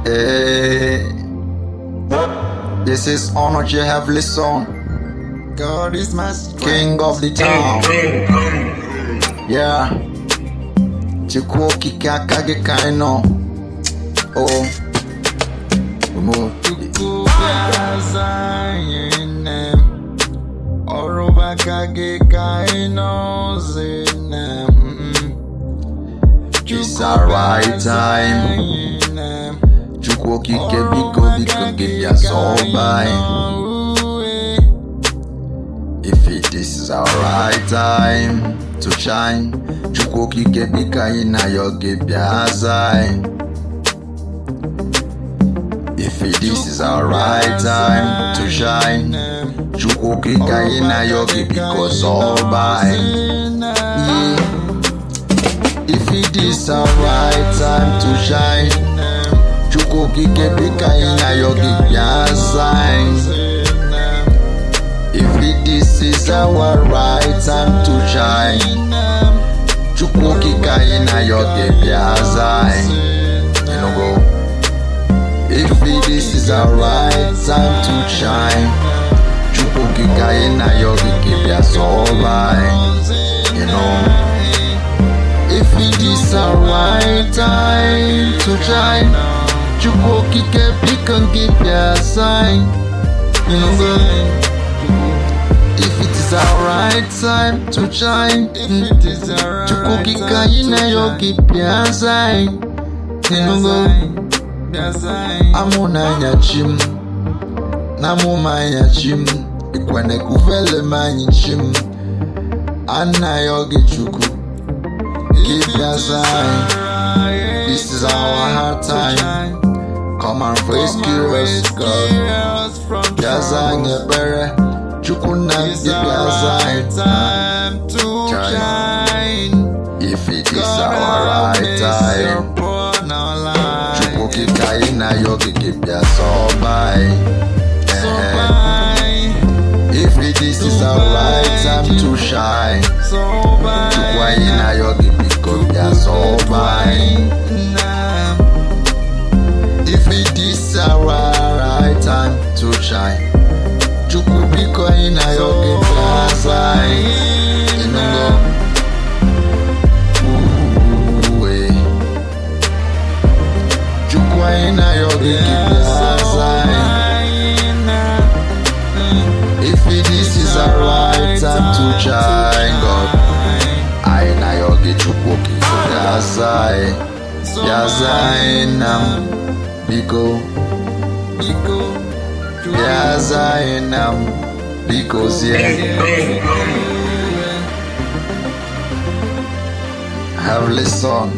Hey, this is honor you have listened. God is my strength. King of the town. Yeah. Chikuoki kakage kaino. Oh. It's the right time. Chikuoki kebiko give ya Zoba Anye. If it is our right time to shine, Chikuoki kebika ina yogi biazai. If it is our right time to shine, Chikuoki ina yogi because Zoba Anye. Yeah. If it is our right time to shine, Chikuoki kebika ina yogi biazai. If this is our right time to shine, Chikuoki ina yogi biazai. You know go. If this is our right time to shine, Chikuoki ina yogi biazai. You know. If it is our right time to shine, Chikuoki biazai. You know go. If it is our right time to shine, Chikuoki ina yogi biazai. You know go. Amuna nyachim, namuma nyachim, ikwane kuvele manychim. Anna yogi chuku, biazai. This is our hard time. Come and rescue us, God. Biazai nyebere, chukuna biazai. If it is our right time, Chikuoki ina yogi Zoba Anye. If it is our right time to shine, Chikuoki ina yogi Zoba Anye. If it is our right time to shine, Chikuoki ina yogi biazai. You know. Ina yogi biazai. If this is our right time to shine, God, ina yogi Chikuoki biazai. Biazai nam biko, biazai nam biko have listened.